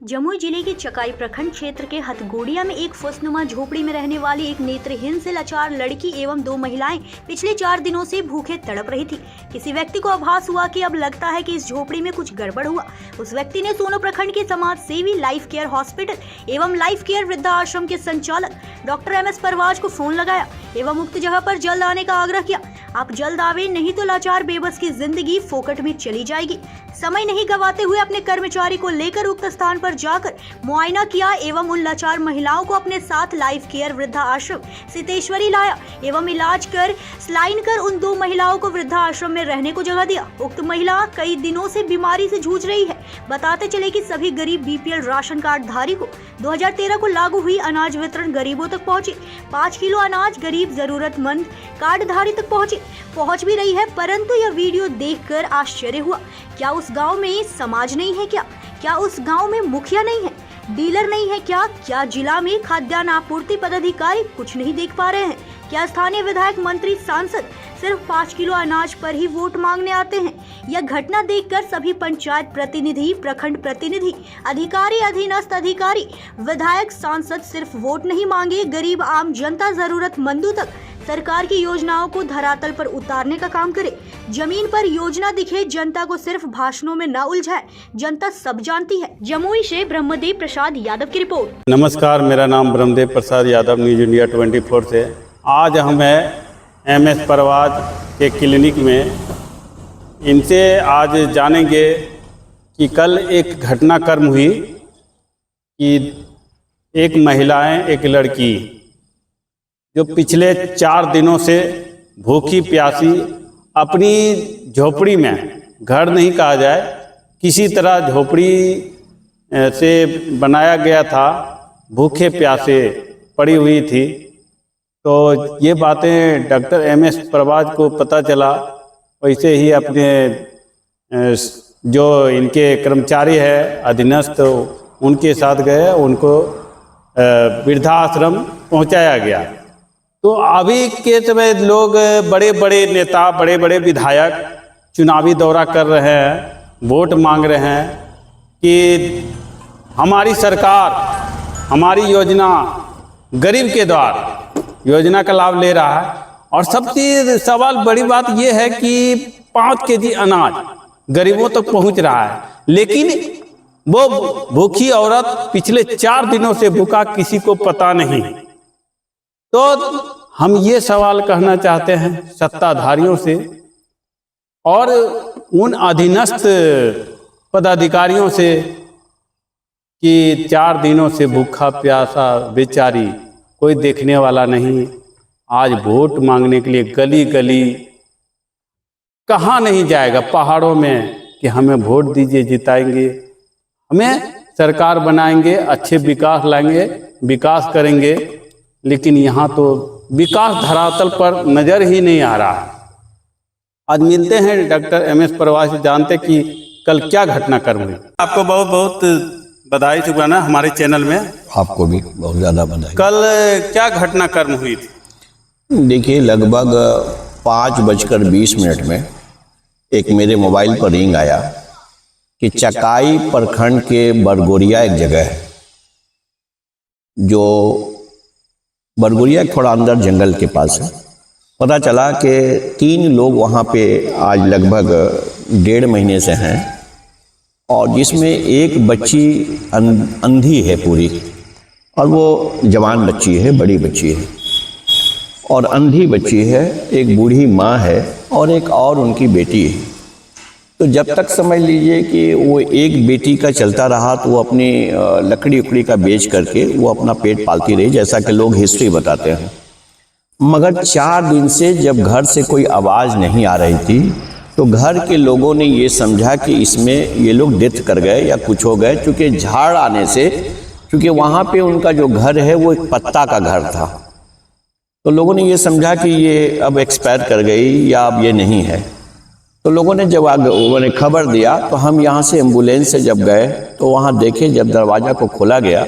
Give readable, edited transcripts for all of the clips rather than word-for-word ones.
जमुई जिले के चकाई प्रखंड क्षेत्र के हथगोड़िया में एक फुसनुमा झोपड़ी में रहने वाली एक नेत्रहीन से लाचार लड़की एवं 2 महिलाएं पिछले 4 दिनों से भूखे तड़प रही थी। किसी व्यक्ति को आभास हुआ कि अब लगता है कि इस झोपड़ी में कुछ गड़बड़ हुआ। उस व्यक्ति ने सोनो प्रखंड के समाज सेवी लाइफ केयर हॉस्पिटल एवं लाइफ केयर वृद्धा आश्रम के संचालक डॉक्टर MS परवाज को फोन लगाया एवं उक्त जगह पर जल्द आने का आग्रह किया। आप जल्द आवे, नहीं तो लाचार बेबस की जिंदगी फोकट में चली जाएगी। समय नहीं गवाते हुए अपने कर्मचारी को लेकर उक्त स्थान पर जाकर मुआयना किया एवं उन लाचार महिलाओं को अपने साथ लाइफ केयर वृद्धा आश्रम सितेश्वरी लाया एवं इलाज कर स्लाइन कर उन 2 महिलाओं को वृद्धा आश्रम में रहने को जगह दिया। उक्त महिला कई दिनों से बीमारी से जूझ रही है। बताते चले कि सभी गरीब BPL राशन कार्ड धारी को 2013 को लागू हुई अनाज वितरण गरीबों तक पहुंचे। 5 किलो अनाज गरीब जरूरतमंद कार्ड धारी तक पहुंच भी रही है, परंतु यह वीडियो देखकर आश्चर्य हुआ। क्या उस गांव में समाज नहीं है? क्या उस गांव में मुखिया नहीं है, डीलर नहीं है? क्या जिला में खाद्यान्न आपूर्ति पदाधिकारी कुछ नहीं देख पा रहे हैं? क्या स्थानीय विधायक, मंत्री, सांसद सिर्फ 5 किलो अनाज पर ही वोट मांगने आते हैं? यह घटना देखकर सभी पंचायत प्रतिनिधि, प्रखंड प्रतिनिधि, अधिकारी, अधीनस्थ अधिकारी, विधायक, सांसद सिर्फ वोट नहीं मांगे, गरीब आम जनता जरूरतमंदों तक सरकार की योजनाओं को धरातल पर उतारने का काम करे। जमीन पर योजना दिखे, जनता को सिर्फ भाषणों में न उलझाए। जनता सब जानती है। जमुई से ब्रह्मदेव प्रसाद यादव की रिपोर्ट। नमस्कार, मेरा नाम ब्रह्मदेव प्रसाद यादव, न्यूज इंडिया 24 से। आज हम हैं MS परवाज के क्लिनिक में। इनसे आज जानेंगे कि कल एक घटनाक्रम हुई कि एक महिलाएं, एक लड़की जो पिछले 4 दिनों से भूखी प्यासी अपनी झोपड़ी में, घर नहीं कहा जाए, किसी तरह झोपड़ी से बनाया गया था, भूखे प्यासे पड़ी हुई थी। तो ये बातें डॉक्टर MS परवाज को पता चला। वैसे ही अपने जो इनके कर्मचारी है अधीनस्थ, उनके साथ गए, उनको वृद्धाश्रम पहुंचाया गया। तो अभी के समय लोग, बड़े बड़े नेता, बड़े बड़े विधायक चुनावी दौरा कर रहे हैं, वोट मांग रहे हैं कि हमारी सरकार, हमारी योजना गरीब के द्वार योजना का लाभ ले रहा है। और सबसे सवाल, बड़ी बात यह है कि 5 केजी अनाज गरीबों तक पहुंच रहा है, लेकिन वो भूखी औरत पिछले 4 दिनों से भूखा, किसी को पता नहीं। तो हम ये सवाल कहना चाहते हैं सत्ताधारियों से और उन अधीनस्थ पदाधिकारियों से कि 4 दिनों से भूखा प्यासा बेचारी, कोई देखने वाला नहीं, आज वोट मांगने के लिए गली गली कहाँ नहीं जाएगा, पहाड़ों में, कि हमें वोट दीजिए, जिताएंगे, हमें सरकार बनाएंगे, अच्छे विकास लाएंगे, विकास करेंगे। लेकिन यहाँ तो विकास धरातल पर नजर ही नहीं आ रहा। आज मिलते हैं डॉक्टर MS परवाज से, जानते कि कल क्या घटनाक्रम हुई। आपको बहुत बहुत बधाई शुक्राना हमारे चैनल में। आपको भी बहुत ज़्यादा बधाई। कल क्या घटनाक्रम हुई थी? देखिए, लगभग 5:20 में एक मेरे मोबाइल पर रिंग आया कि चकाई प्रखंड के बरगोरिया एक जगह है, जो बरगोरिया थोड़ा अंदर जंगल के पास है। पता चला कि 3 लोग वहाँ पे आज लगभग 1.5 महीने से हैं, और जिसमें एक बच्ची अंधी है पूरी, और वो जवान बच्ची है, बड़ी बच्ची है, और अंधी बच्ची है, एक बूढ़ी माँ है, और एक और उनकी बेटी है। तो जब तक समझ लीजिए कि वो एक बेटी का चलता रहा, तो वो अपनी लकड़ी उकड़ी का बेच करके वो अपना पेट पालती रही, जैसा कि लोग हिस्ट्री बताते हैं। मगर 4 दिन से जब घर से कोई आवाज़ नहीं आ रही थी, तो घर के लोगों ने ये समझा कि इसमें ये लोग डेथ कर गए या कुछ हो गए, क्योंकि झाड़ आने से, क्योंकि वहाँ पे उनका जो घर है वो एक पत्ता का घर था, तो लोगों ने ये समझा कि ये अब एक्सपायर कर गई या अब ये नहीं है। तो लोगों ने जब उन्होंने खबर दिया, तो हम यहाँ से एम्बुलेंस से जब गए, तो वहाँ देखे, जब दरवाज़ा को खोला गया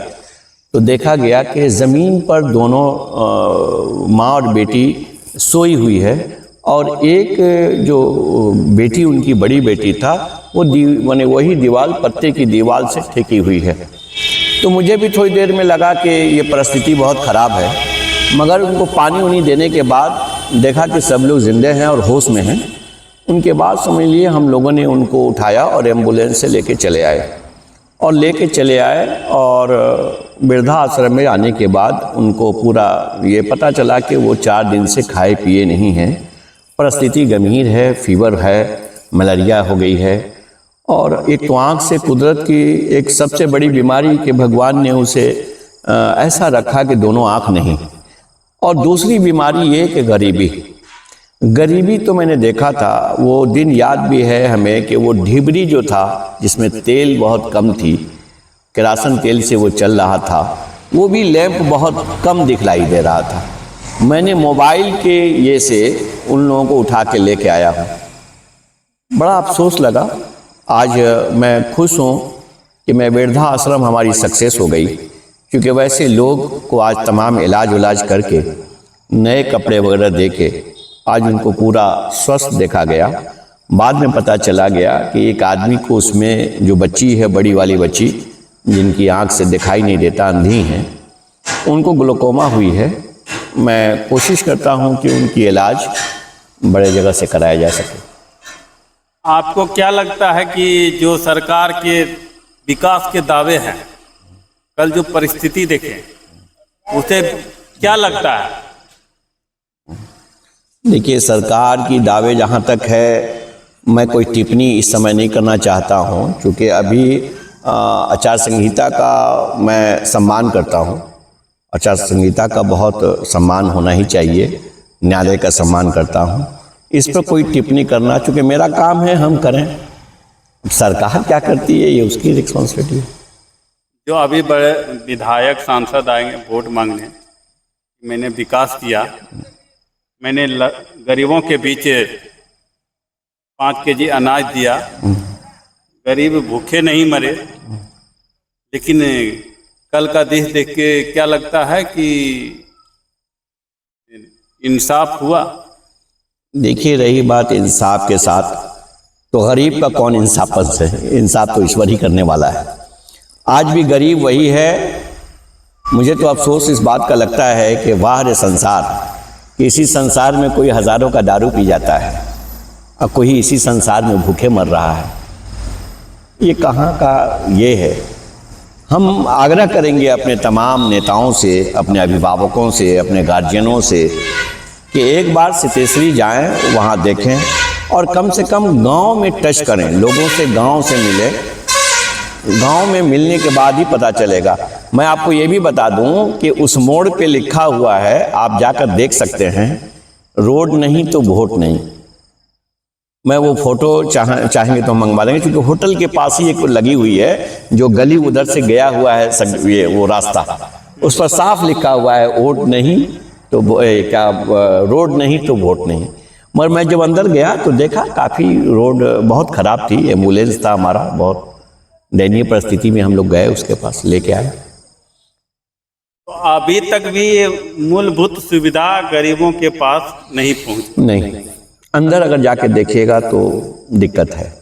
तो देखा गया कि ज़मीन पर दोनों माँ और बेटी सोई हुई है, और एक जो बेटी, उनकी बड़ी बेटी था, वो माने वही दीवार, पत्ते की दीवार से ठेकी हुई है। तो मुझे भी थोड़ी देर में लगा कि ये परिस्थिति बहुत ख़राब है, मगर उनको पानी उनी देने के बाद देखा कि सब लोग ज़िंदे हैं और होश में हैं। उनके बाद समझ लिए हम लोगों ने उनको उठाया और एम्बुलेंस से लेके चले आए और वृद्धा आश्रम में आने के बाद उनको पूरा ये पता चला कि वो 4 दिन से खाए पिए नहीं हैं, परिस्थिति गंभीर है, फीवर है, मलेरिया हो गई है। और एक तो आँख से कुदरत की एक सबसे बड़ी बीमारी कि भगवान ने उसे ऐसा रखा कि दोनों आँख नहीं, और दूसरी बीमारी ये कि गरीबी तो मैंने देखा था, वो दिन याद भी है हमें कि वो ढिबरी जो था जिसमें तेल बहुत कम थी, केरासन तेल से वो चल रहा था, वो भी लैंप बहुत कम दिखलाई दे रहा था। मैंने मोबाइल के ये से उन लोगों को उठा के लेके आया हूँ। बड़ा अफसोस लगा। आज मैं खुश हूँ कि मैं वृद्धा आश्रम हमारी सक्सेस हो गई, क्योंकि वैसे लोग को आज तमाम इलाज करके नए कपड़े वगैरह दे के आज उनको पूरा स्वस्थ देखा गया। बाद में पता चला गया कि एक आदमी को उसमें जो बच्ची है, बड़ी वाली बच्ची जिनकी आंख से दिखाई नहीं देता, अंधी हैं, उनको ग्लूकोमा हुई है। मैं कोशिश करता हूं कि उनकी इलाज बड़े जगह से कराया जा सके। आपको क्या लगता है कि जो सरकार के विकास के दावे हैं, कल जो परिस्थिति देखें उसे क्या लगता है? देखिए, सरकार की दावे जहाँ तक है, मैं कोई टिप्पणी इस समय नहीं करना चाहता हूँ, क्योंकि अभी आचार संहिता का मैं सम्मान करता हूँ। आचार संहिता का बहुत सम्मान होना ही चाहिए, न्यायालय का सम्मान करता हूँ। इस पर कोई टिप्पणी करना, चूँकि मेरा काम है, हम करें। सरकार क्या करती है ये उसकी रिस्पॉन्सिबिलिटी है। जो अभी बड़े विधायक सांसद आएंगे वोट मांगने, मैंने विकास किया, मैंने गरीबों के बीच 5 केजी अनाज दिया, गरीब भूखे नहीं मरे। लेकिन कल का देश देख के क्या लगता है कि इंसाफ हुआ? देखिए, रही बात इंसाफ के साथ, तो गरीब का कौन इंसाफ से? इंसाफ तो ईश्वर ही करने वाला है। आज भी गरीब वही है। मुझे तो अफसोस इस बात का लगता है कि वाह रे संसार, कि इसी संसार में कोई हज़ारों का दारू पी जाता है और कोई इसी संसार में भूखे मर रहा है। ये कहाँ का ये है? हम आग्रह करेंगे अपने तमाम नेताओं से, अपने अभिभावकों से, अपने गार्जियनों से कि एक बार सितेश्वरी जाएं, वहाँ देखें और कम से कम गांव में टच करें, लोगों से गांव से मिलें। गांव में मिलने के बाद ही पता चलेगा। मैं आपको ये भी बता दूं कि उस मोड़ पे लिखा हुआ है, आप जाकर देख सकते हैं, रोड नहीं तो वोट नहीं। मैं वो फोटो चाहेंगे तो मंगवा देंगे, क्योंकि होटल के पास ही एक लगी हुई है, जो गली उधर से गया हुआ है, ये वो रास्ता, उस पर साफ लिखा हुआ है वोट नहीं तो रोड नहीं तो वोट नहीं। मगर मैं जब अंदर गया तो देखा काफ़ी रोड बहुत ख़राब थी, एम्बुलेंस था हमारा, बहुत दयनीय परिस्थिति में हम लोग गए, उसके पास लेके आए। तो अभी तक भी ये मूलभूत सुविधा गरीबों के पास नहीं पहुंची? नहीं, अंदर अगर जाके देखिएगा तो दिक्कत है।